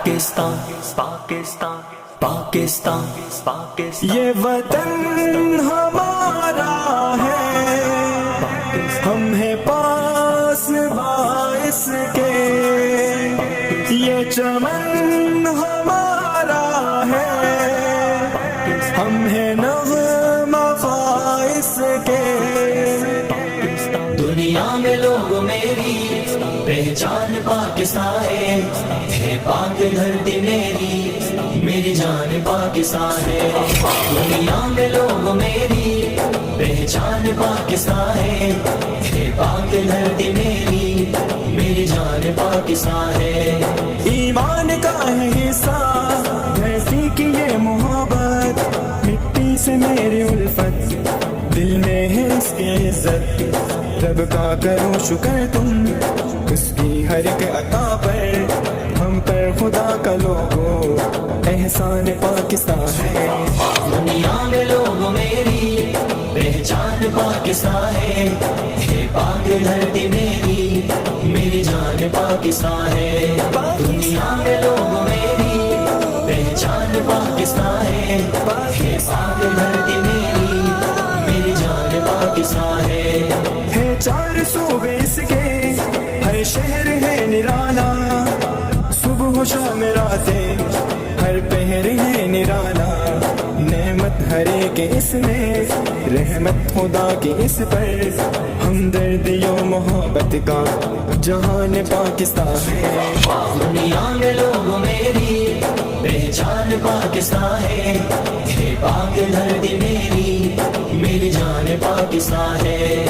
پاکستان پاکستان پاکستان پاکستان، یہ وطن ہمارا ہے، ہم ہیں پاس باعث کے، یہ چمن ہمارا ہے، ہم ہیں نغمہ باعث کے۔ دنیا میں لوگ میری پہچان پاکستان ہے پاک دھرتی میری جان پاکستان ہے۔ دنیا میں لوگ میری پہچان پاکستان ہے پاک دھرتی میری جان پاکستان ہے۔ ایمان کا ہے حصہ دھرتی کی یہ محبت، مٹی سے میری الفت، دل میں ہے اس کی عزت، رب کا کرو شکر تم اس کی ہر ایک عطا پر، ہم پر خدا کا لوگو احسان پاکستان ہے۔ دنیا میں لوگ میری پہچان پاکستان ہے پاک دھرتی میری جان پاکستان ہے۔ دنیا میں لوگ میری پہچان پاکستان ہے پاک دھرتی میری جان پاکستان ہے۔ چار صوبے اس کے، ہر شہر ہے نرالا، صبح و شام راتیں ہر پہر ہے نرالا، نعمت ہر ایک اس میں، رحمت خدا کی اس پر، ہمدردی و محبت کا جہان پاکستان ہے۔ دنیا میں لوگ میری پہچان پاکستان ہے پاک دھرتی میری جان پاکستان ہے۔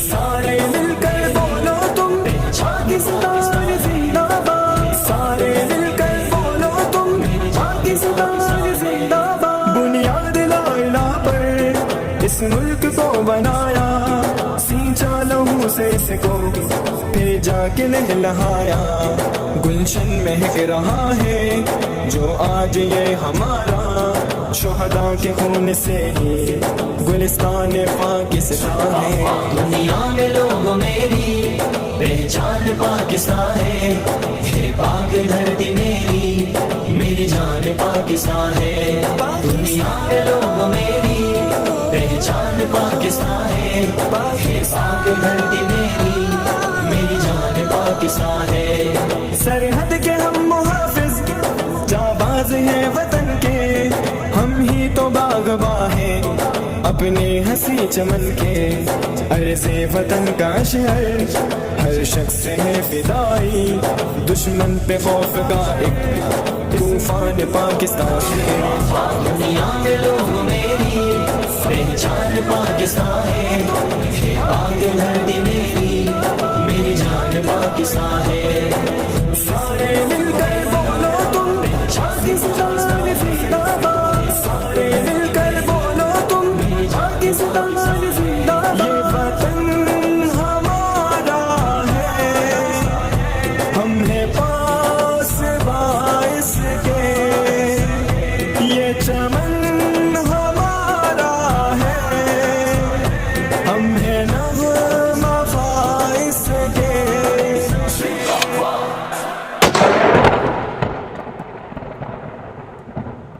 سارے مل کر بولو تم پاکستان زندہ باد، سارے مل کر بولو تم پاکستان زندہ باد۔ بنیاد لا الہ پر اس ملک کو بنایا، سینچا لہو سے اس کو پھر جا کے نہلایا، گلشن مہک رہا ہے جو آج یہ ہمارا، شہداء کے خون سے ہی گلستان پاکستان ہے۔ دنیا میں لوگ میری پہچان پاکستان ہے پاک دھرتی میری جان پاکستان ہے۔ دنیا میں لوگ میری پہچان پاکستان ہے پاک دھرتی میری جان پاکستان ہے۔ سرحد کے ہم محافظ جانباز ہیں وطن کے، ہم ہی تو باغباں ہیں اپنے ہنسی چمن کے، عرض وطن کا شہر ہر شخص ہے فدائی، دشمن پہ خوف کا ایک طوفان پاکستان ہے۔ دنیا میں لوگ میری پہچان پاکستان ہے پاک دھرتی میری جان پاکستان ہے۔ سارے مل کر بولو تم پاکستان زندہ باد، سارے مل کر بولو تم پاکستان زندہ باد۔ یہ وطن ہمارا ہے، ہم ہیں پاس باعث کے، یہ چمن